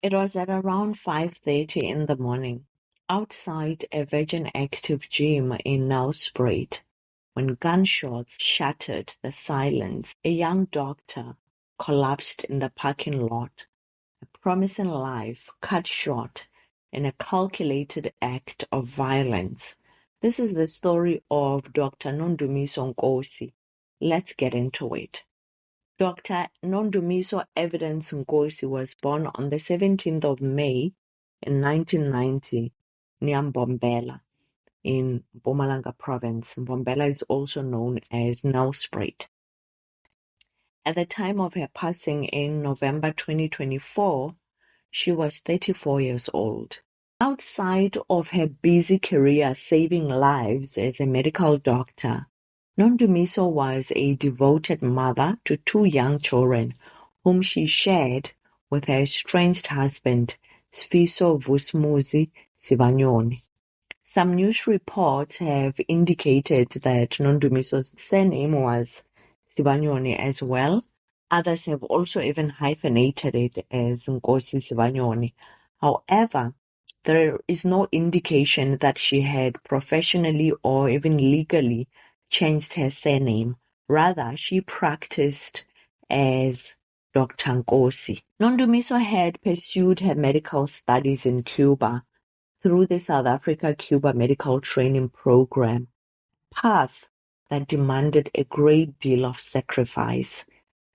It was at around 5:30 in the morning, outside a Virgin Active gym in Nelspruit, when gunshots shattered the silence. A young doctor collapsed in the parking lot, a promising life cut short in a calculated act of violence. This is the story of Dr. Nondumiso Nkosi. Let's get into it. Dr. Nondumiso Evidence Nkosi was born on the 17th of May in 1990 near Mbombela in Mpumalanga Province. Mbombela is also known as Nelspruit. At the time of her passing in November 2024, she was 34 years old. Outside of her busy career saving lives as a medical doctor, Nondumiso was a devoted mother to two young children whom she shared with her estranged husband, Sifiso Vusumuzi Sibanyoni. Some news reports have indicated that Nondumiso's surname was Sibanyoni as well. Others have also even hyphenated it as Nkosi Sibanyoni. However, there is no indication that she had professionally or even legally changed her surname. Rather, she practiced as Dr. Nkosi. Nondumiso had pursued her medical studies in Cuba through the South Africa-Cuba Medical Training Program, path that demanded a great deal of sacrifice,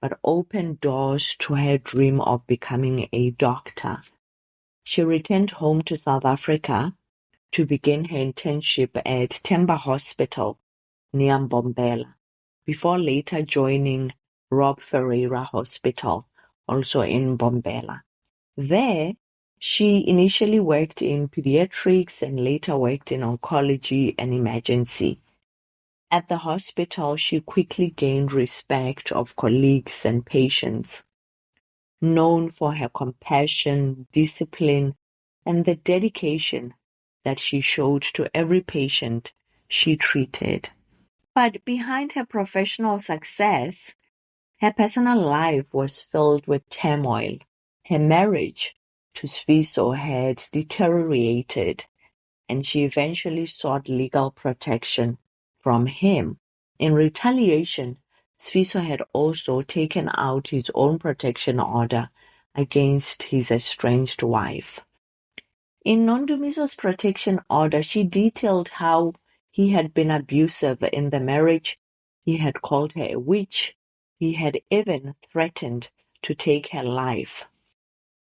but opened doors to her dream of becoming a doctor. She returned home to South Africa to begin her internship at Temba Hospital near Mbombela, before later joining Rob Ferreira Hospital, also in Mbombela. There, she initially worked in pediatrics and later worked in oncology and emergency. At the hospital, she quickly gained respect of colleagues and patients. Known for her compassion, discipline, and the dedication that she showed to every patient she treated. But behind her professional success, her personal life was filled with turmoil. Her marriage to Sifiso had deteriorated, and she eventually sought legal protection from him. In retaliation, Sifiso had also taken out his own protection order against his estranged wife. In Nondumiso's protection order, she detailed how he had been abusive in the marriage, he had called her a witch, he had even threatened to take her life.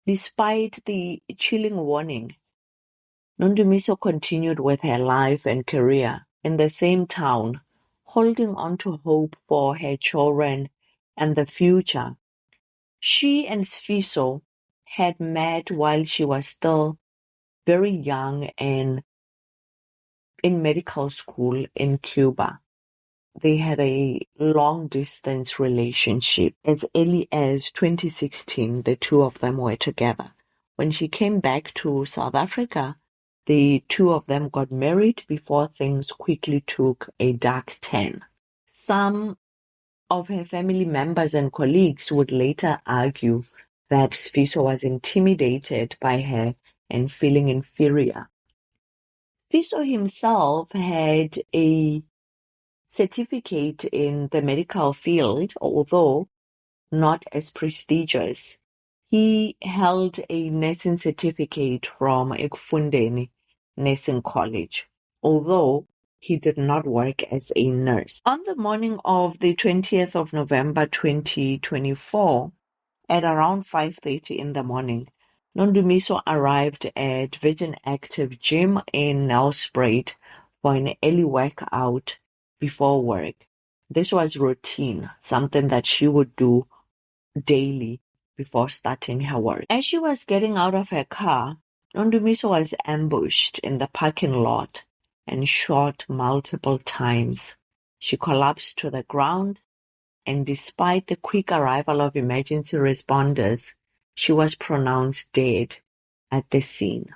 Despite the chilling warning, Nondumiso continued with her life and career in the same town, holding on to hope for her children and the future. She and Sifiso had met while she was still very young and in medical school in Cuba. They had a long-distance relationship. As early as 2016, the two of them were together. When she came back to South Africa, the two of them got married before things quickly took a dark turn. Some of her family members and colleagues would later argue that Sifiso was intimidated by her and feeling inferior. Sifiso himself had a certificate in the medical field, although not as prestigious. He held a nursing certificate from Ekufundeni Nursing College, although he did not work as a nurse. On the morning of the 20th of November 2024, at around 5:30 in the morning, Nondumiso arrived at Virgin Active Gym in Nelspruit for an early workout before work. This was routine, something that she would do daily before starting her work. As she was getting out of her car, Nondumiso was ambushed in the parking lot and shot multiple times. She collapsed to the ground, and despite the quick arrival of emergency responders, she was pronounced dead at the scene.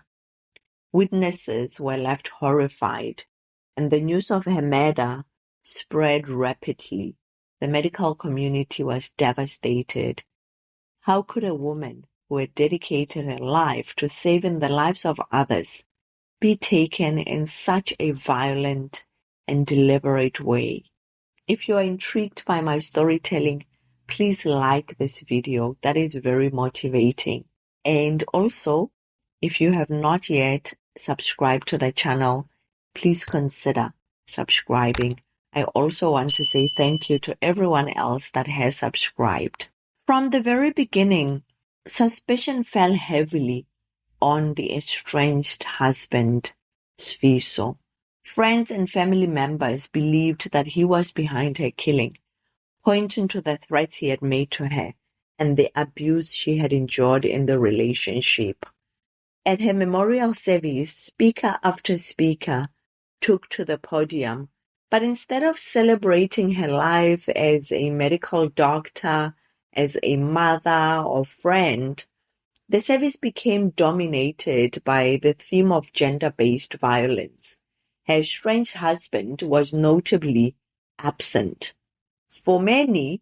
Witnesses were left horrified, and the news of her murder spread rapidly. The medical community was devastated. How could a woman who had dedicated her life to saving the lives of others be taken in such a violent and deliberate way? If you are intrigued by my storytelling, please like this video. That is very motivating. And also, if you have not yet subscribed to the channel, please consider subscribing. I also want to say thank you to everyone else that has subscribed. From the very beginning, suspicion fell heavily on the estranged husband, Sifiso. Friends and family members believed that he was behind her killing, pointing to the threats he had made to her and the abuse she had endured in the relationship. At her memorial service, speaker after speaker took to the podium, but instead of celebrating her life as a medical doctor, as a mother or friend, the service became dominated by the theme of gender-based violence. Her estranged husband was notably absent. For many,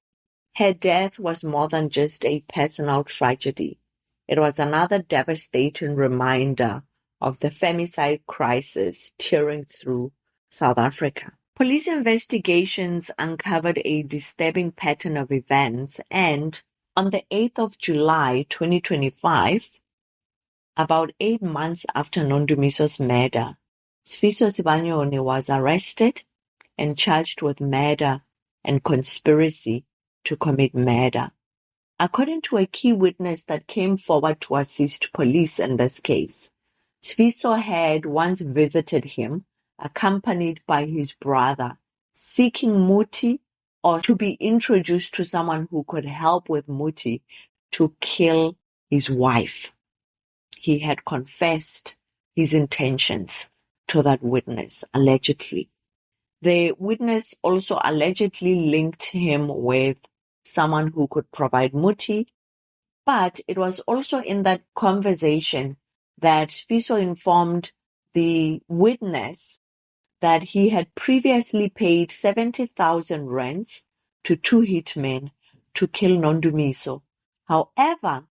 her death was more than just a personal tragedy. It was another devastating reminder of the femicide crisis tearing through South Africa. Police investigations uncovered a disturbing pattern of events, and on the 8th of July 2025, about 8 months after Nondumiso's murder, Sifiso Sibanyoni was arrested and charged with murder and conspiracy to commit murder. According to a key witness that came forward to assist police in this case, Sifiso had once visited him, accompanied by his brother, seeking Muti or to be introduced to someone who could help with Muti to kill his wife. He had confessed his intentions to that witness, allegedly. The witness also allegedly linked him with someone who could provide Muti, but it was also in that conversation that Sifiso informed the witness that he had previously paid 70,000 rands to 2 hitmen to kill Nondumiso. However,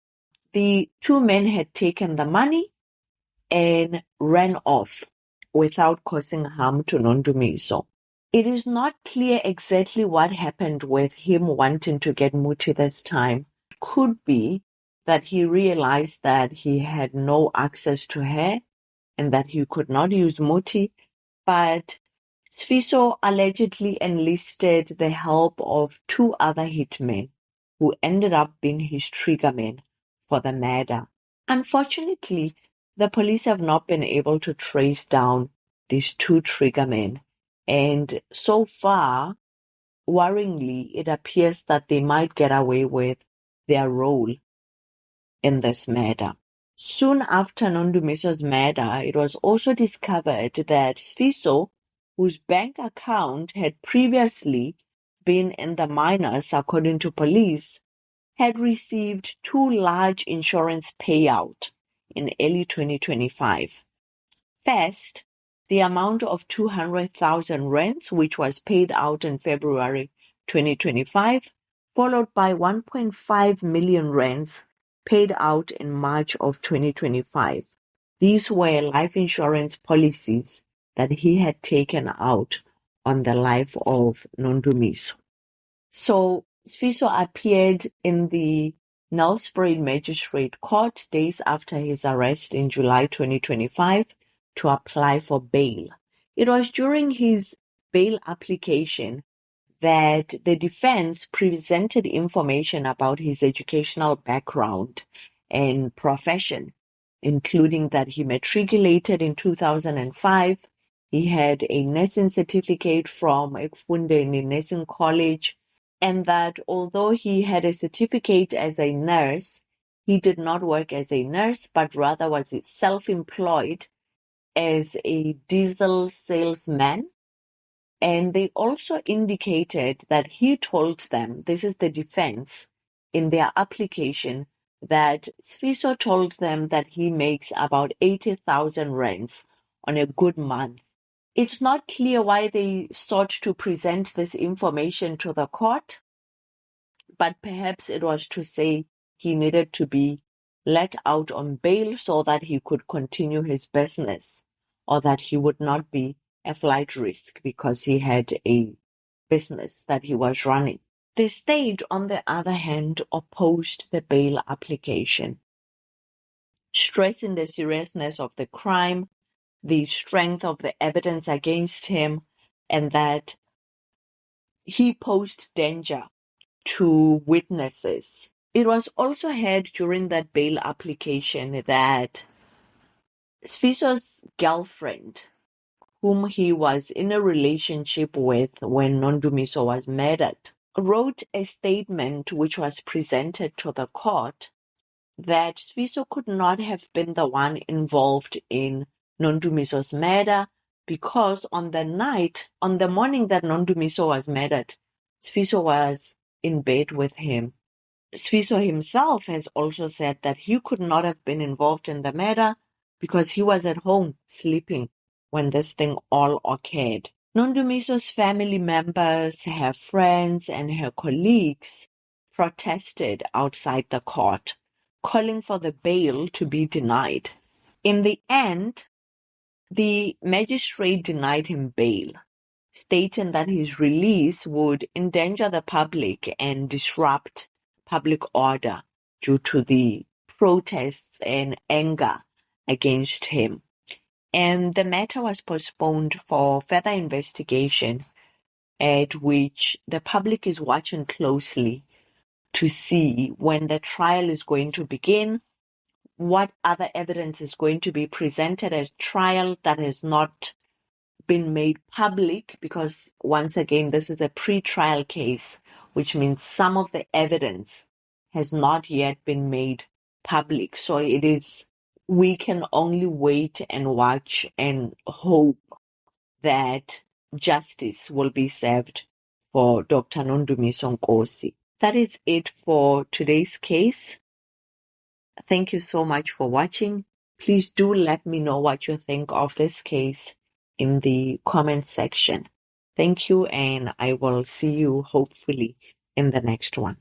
the 2 men had taken the money and ran off without causing harm to Nondumiso. It is not clear exactly what happened with him wanting to get Muti this time. It could be that he realized that he had no access to her and that he could not use Muti, but Sifiso allegedly enlisted the help of 2 other hitmen who ended up being his triggermen for the murder. Unfortunately, the police have not been able to trace down these 2 triggermen, and so far, worryingly, it appears that they might get away with their role in this murder. Soon after Nondumiso's murder, it was also discovered that Sifiso, whose bank account had previously been in the minus according to police, had received 2 large insurance payouts in early 2025. First, the amount of 200,000 rands, which was paid out in February 2025, followed by 1.5 million rands paid out in March of 2025. These were life insurance policies that he had taken out on the life of Nondumiso. So Sifiso appeared in the Nelspruit Magistrate Court days after his arrest in July 2025 to apply for bail. It was during his bail application that the defense presented information about his educational background and profession, including that he matriculated in 2005, he had a nursing certificate from Ekufundeni Nursing College, and that although he had a certificate as a nurse, he did not work as a nurse, but rather was self-employed as a diesel salesman. And they also indicated that he told them, this is the defense, in their application, that Sifiso told them that he makes about 80,000 rands on a good month. It's not clear why they sought to present this information to the court, but perhaps it was to say he needed to be let out on bail so that he could continue his business, or that he would not be a flight risk because he had a business that he was running. The state, on the other hand, opposed the bail application, stressing the seriousness of the crime, the strength of the evidence against him, and that he posed danger to witnesses. It was also heard during that bail application that Sfiso's girlfriend, whom he was in a relationship with when Nondumiso was murdered, wrote a statement which was presented to the court that Sfiso could not have been the one involved in Nondumiso's murder because on the morning that Nondumiso was murdered, Sfiso was in bed with him. Sfiso himself has also said that he could not have been involved in the murder because he was at home sleeping when this thing all occurred. Nondumiso's family members, her friends, and her colleagues protested outside the court, calling for the bail to be denied. In the end, the magistrate denied him bail, stating that his release would endanger the public and disrupt public order due to the protests and anger against him. And the matter was postponed for further investigation, at which the public is watching closely to see when the trial is going to begin, what other evidence is going to be presented at trial that has not been made public, because once again, this is a pre-trial case, which means some of the evidence has not yet been made public. So we can only wait and watch and hope that justice will be served for Dr. Nondumiso Nkosi. That is it for today's case. Thank you so much for watching. Please do let me know what you think of this case in the comment section. Thank you, and I will see you hopefully in the next one.